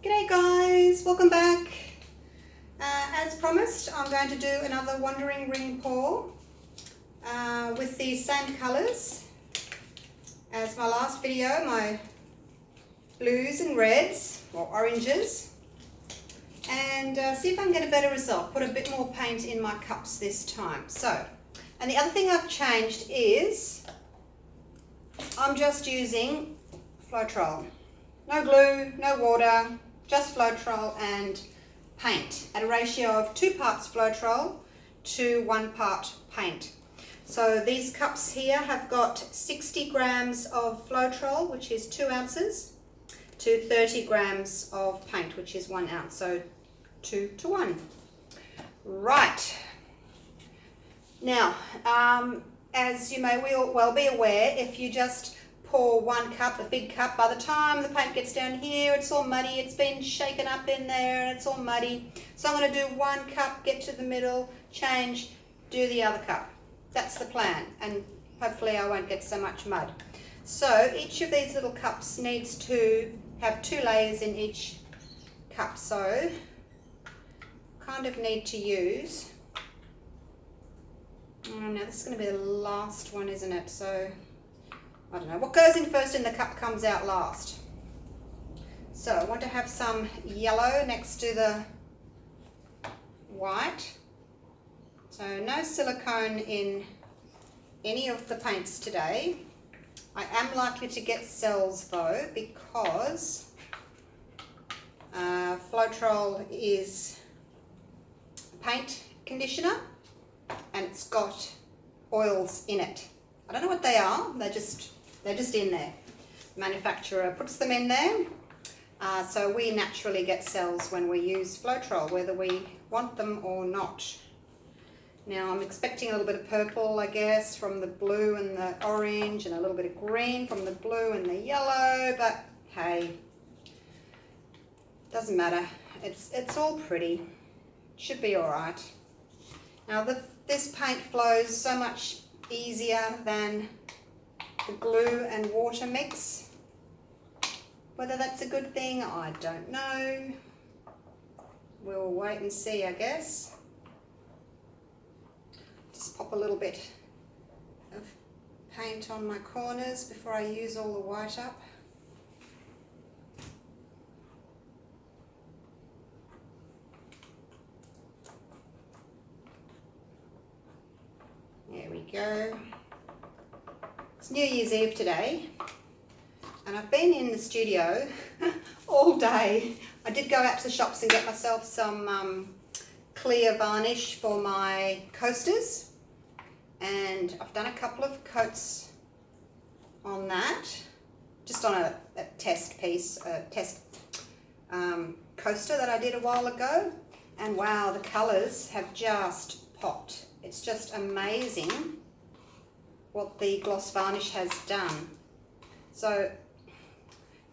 G'day guys, welcome back. As promised, I'm going to do another Wandering Ring pour with the same colours as my last video, my blues and reds, or oranges, and see if I can get a better result. Put a bit more paint in my cups this time. So, and the other thing I've changed is I'm just using Floetrol. No glue, no water, just Floetrol and paint at a ratio of 2 parts Floetrol to 1 part paint. So these cups here have got 60 grams of Floetrol, which is 2 ounces, to 30 grams of paint, which is 1 ounce, so 2 to 1. Right. Now, as you may well be aware, if you just pour 1 cup, a big cup, by the time the paint gets down here, it's all muddy, it's been shaken up in there and it's all muddy. So I'm going to do 1 cup, get to the middle, change, do the other cup. That's the plan, and hopefully I won't get so much mud. So each of these little cups needs to have 2 layers in each cup, so kind of need to use, now this is going to be the last one, isn't it? So I don't know, what goes in first in the cup comes out last. So I want to have some yellow next to the white. So no silicone in any of the paints today. I am likely to get cells though, because Floetrol is a paint conditioner and it's got oils in it. I don't know what they are, they're just in there. The manufacturer puts them in there, so we naturally get cells when we use Floetrol, whether we want them or not. Now I'm expecting a little bit of purple, I guess, from the blue and the orange, and a little bit of green from the blue and the yellow, but hey, doesn't matter. It's all pretty. Should be all right. Now this paint flows so much easier than the glue and water mix. Whether that's a good thing, I don't know. We'll wait and see, I guess. Just pop a little bit of paint on my corners before I use all the white up. There we go. It's New Year's Eve today, and I've been in the studio all day. I did go out to the shops and get myself some clear varnish for my coasters, and I've done a couple of coats on that, just on a test piece, a test coaster that I did a while ago, and wow, the colours have just popped. It's just amazing what the gloss varnish has done. So,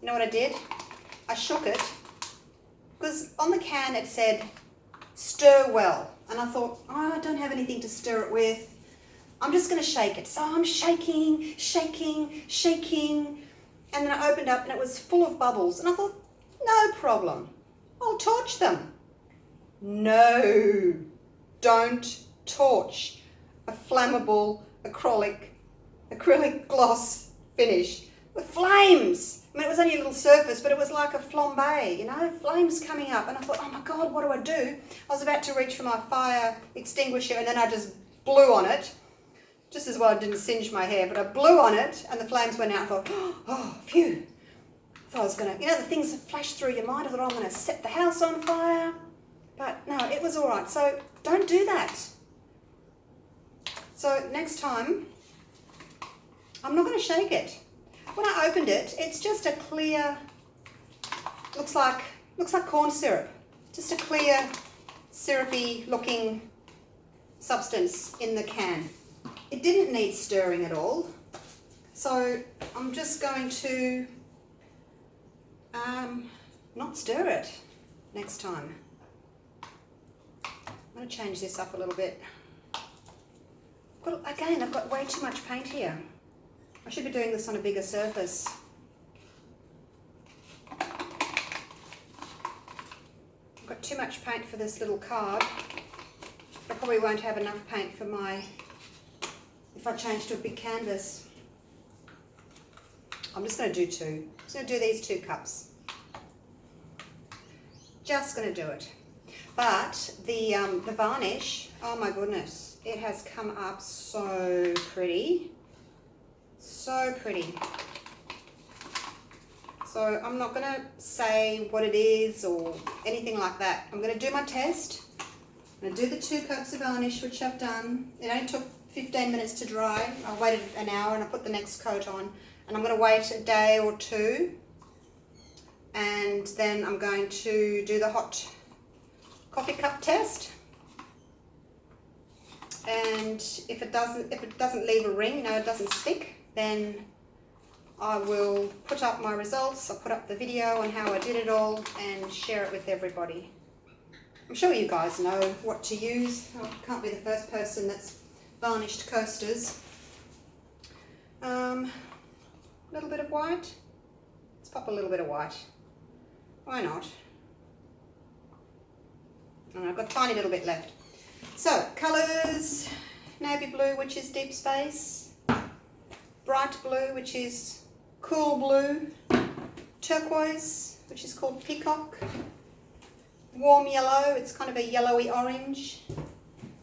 you know what I did? I shook it, because on the can it said, stir well. And I thought, oh, I don't have anything to stir it with. I'm just going to shake it. So I'm shaking, shaking, shaking. And then I opened up and it was full of bubbles. And I thought, no problem. I'll torch them. No, don't torch a flammable acrylic gloss finish with flames. I mean, it was only a little surface, but it was like a flambe, you know, flames coming up. And I thought, oh my God, what do I do? I was about to reach for my fire extinguisher, and then I just blew on it. Just as well I didn't singe my hair, but I blew on it and the flames went out. I thought, oh, phew. I thought I was going to, you know, the things that flash through your mind. I thought, I'm going to set the house on fire. But no, it was all right. So don't do that. So next time, I'm not going to shake it. When I opened it, it's just a clear, looks like corn syrup. Just a clear, syrupy looking substance in the can. It didn't need stirring at all. So I'm just going to not stir it next time. I'm going to change this up a little bit. But again, I've got way too much paint here. I should be doing this on a bigger surface. got too much paint for this little card. I probably won't have enough paint for my, if I change to a big canvas. I'm just going to do 2. I'm just going to do these 2 cups. Just going to do it. But the varnish, oh my goodness, it has come up so pretty. So pretty. So I'm not going to say what it is or anything like that. I'm going to do my test. I'm going to do the 2 cups of varnish, which I've done. It only took 15 minutes to dry. I waited an hour and I put the next coat on. And I'm going to wait a day or 2. And then I'm going to do the hot coffee cup test. And if it doesn't leave a ring, it doesn't stick, then I will put up my results. I'll put up the video on how I did it all and share it with everybody. I'm sure you guys know what to use. I can't be the first person that's varnished coasters. A little bit of white. Let's pop a little bit of white. Why not? And I've got a tiny little bit left. So, colours, navy blue, which is deep space, bright blue, which is cool blue, turquoise, which is called peacock, warm yellow, it's kind of a yellowy orange,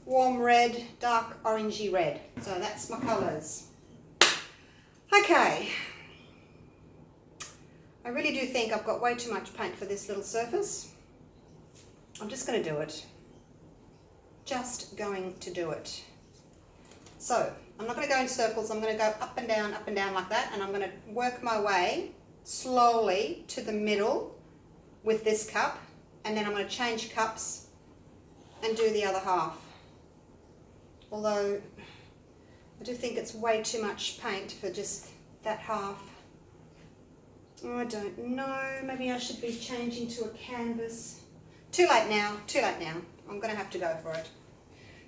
warm red, dark orangey red. So that's my colours. Okay. I really do think I've got way too much paint for this little surface. I'm just going to do it. Just going to do it. So, I'm not going to go in circles. I'm going to go up and down like that. And I'm going to work my way slowly to the middle with this cup. And then I'm going to change cups and do the other half. Although, I do think it's way too much paint for just that half. I don't know, maybe I should be changing to a canvas. Too late now, too late now. I'm going to have to go for it.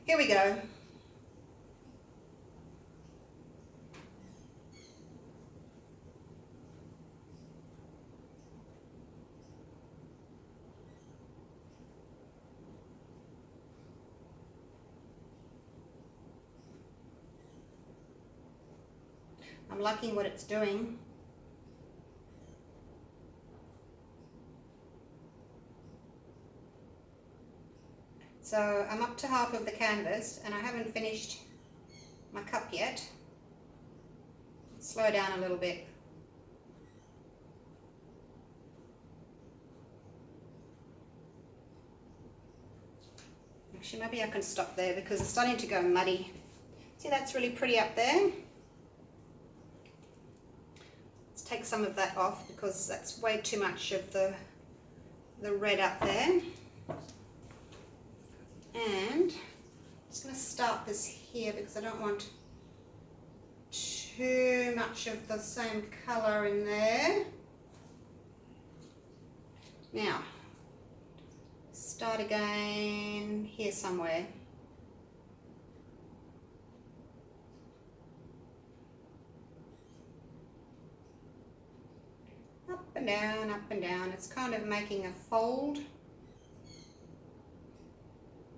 Here we go. I'm liking what it's doing. So I'm up to half of the canvas and I haven't finished my cup yet. Slow down a little bit. Actually, maybe I can stop there because it's starting to go muddy. See, that's really pretty up there. Let's take some of that off because that's way too much of the red up there. And I'm just going to start this here because I don't want too much of the same colour in there. Now, start again here somewhere. Up and down, up and down. It's kind of making a fold.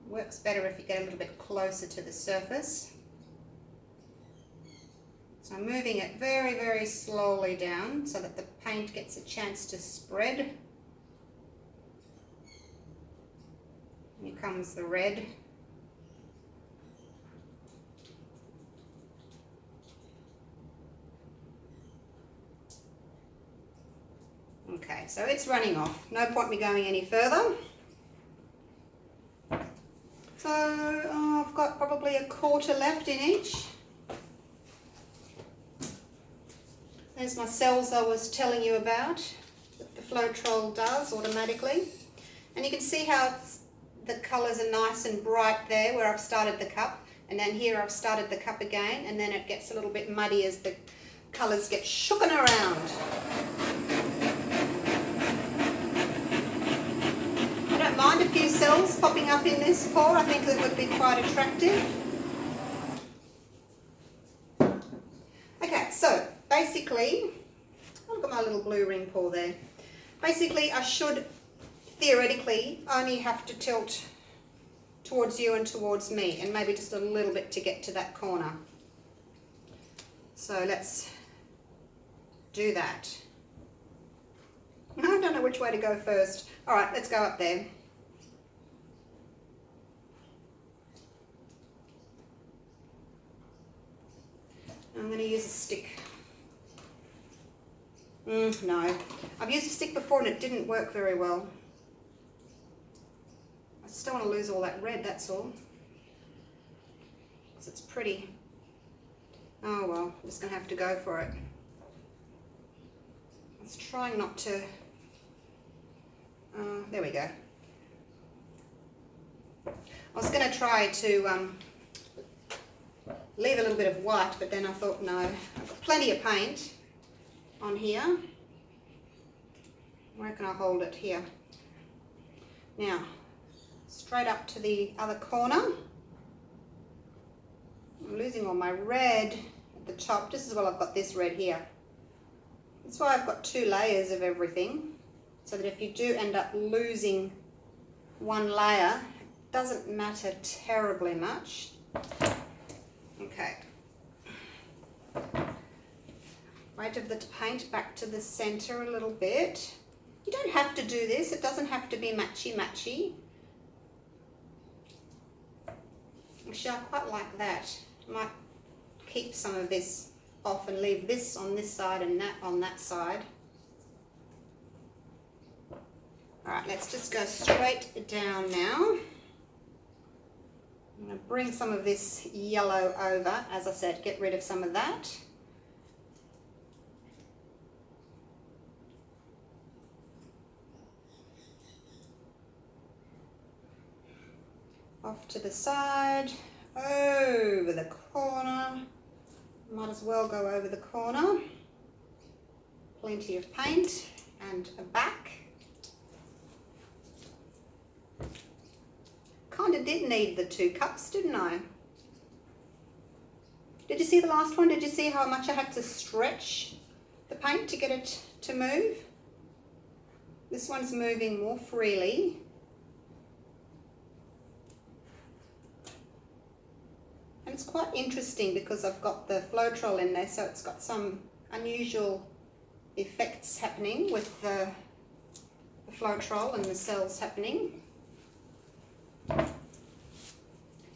Works better if you get a little bit closer to the surface. So I'm moving it very, very slowly down so that the paint gets a chance to spread. Here comes the red. Okay, so it's running off. No point me going any further. So I've got probably a quarter left in each. There's my cells I was telling you about that the Floetrol does automatically. And you can see how the colours are nice and bright there where I've started the cup. And then here I've started the cup again, and then it gets a little bit muddy as the colours get shooken around. Mind a few cells popping up in this pour. I think it would be quite attractive. Okay, so basically, look at my little blue ring pour there. Basically, I should theoretically only have to tilt towards you and towards me, and maybe just a little bit to get to that corner. So let's do that. I don't know which way to go first. All right, let's go up there. I'm going to use a stick. No, I've used a stick before and it didn't work very well. I just don't want to lose all that red, that's all. Because it's pretty. Oh well, I'm just going to have to go for it. I was trying not to... there we go. I was going to try to leave a little bit of white, but then I thought, no, I've got plenty of paint on here. Where can I hold it? Here. Now, straight up to the other corner. I'm losing all my red at the top, just as well I've got this red here. That's why I've got 2 layers of everything, so that if you do end up losing one layer, it doesn't matter terribly much. Okay. Weight of the paint back to the center a little bit. You don't have to do this, it doesn't have to be matchy-matchy. Actually, I quite like that. I might keep some of this off and leave this on this side and that on that side. Alright, let's just go straight down now. I'm going to bring some of this yellow over, as I said, get rid of some of that. Off to the side, over the corner. Might as well go over the corner. Plenty of paint and a back. Kind of did need the 2 cups, didn't I? Did you see the last one? Did you see how much I had to stretch the paint to get it to move? This one's moving more freely. And it's quite interesting because I've got the Floetrol in there, so it's got some unusual effects happening with the Floetrol and the cells happening.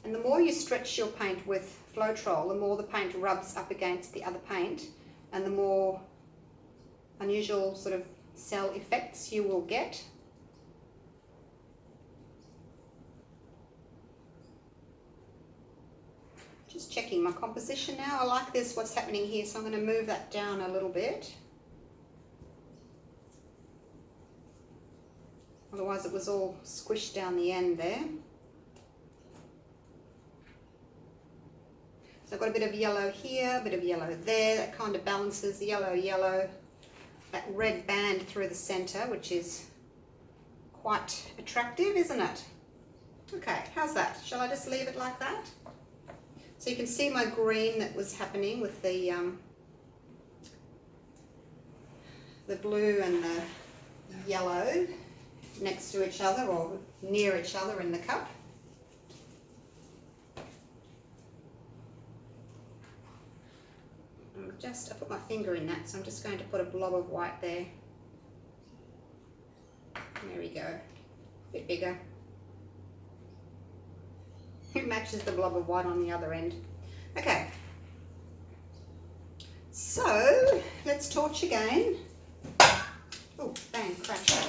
And the more you stretch your paint with Floetrol, the more the paint rubs up against the other paint, and the more unusual sort of cell effects you will get. Just checking my composition now. I like this, what's happening here, so I'm going to move that down a little bit. Otherwise it was all squished down the end there. So I've got a bit of yellow here, a bit of yellow there. That kind of balances the yellow, yellow, that red band through the center, which is quite attractive, isn't it? Okay, how's that? Shall I just leave it like that? So you can see my green that was happening with the blue and the yellow next to each other or near each other in the cup. I put my finger in that, so I'm just going to put a blob of white there. There we go. A bit bigger. It matches the blob of white on the other end. Okay. So, let's torch again. Oh, bang, crash.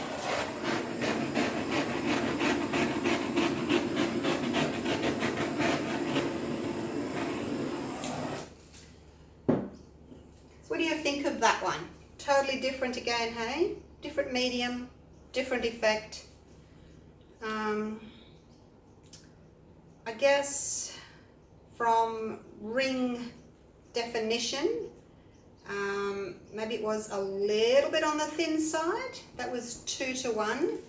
What do you think of that one? Totally different again, hey? Different medium, different effect. I guess from ring definition, maybe it was a little bit on the thin side. That was 2 to 1.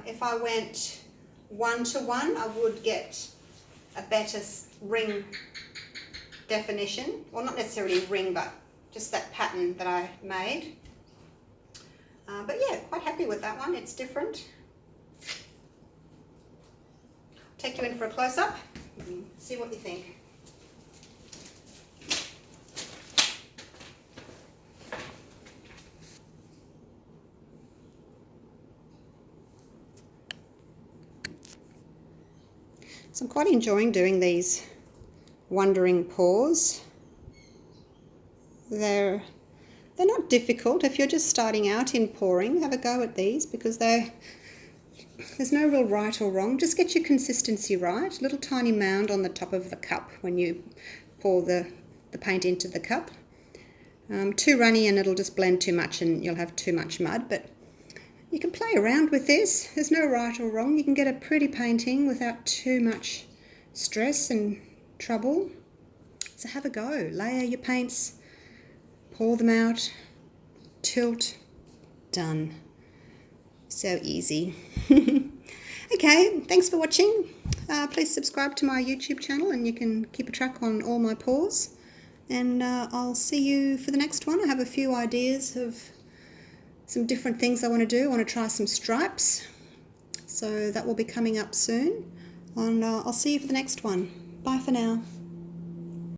If I went 1 to 1, I would get a better ring definition. Well, not necessarily ring, but just that pattern that I made. But yeah, quite happy with that one. It's different. Take you in for a close-up and see what you think. So I'm quite enjoying doing these wandering pours. They're not difficult. If you're just starting out in pouring, have a go at these, because there's no real right or wrong. Just get your consistency right. Little tiny mound on the top of the cup when you pour the paint into the cup. Too runny and it'll just blend too much and you'll have too much mud, but you can play around with this. There's no right or wrong. You can get a pretty painting without too much stress and trouble. So have a go. Layer your paints, pour them out, tilt, done. So easy. Okay, thanks for watching. Please subscribe to my YouTube channel and you can keep a track on all my pours. And I'll see you for the next one. I have a few ideas of some different things I want to do. I want to try some stripes. So that will be coming up soon. And I'll see you for the next one. Bye for now.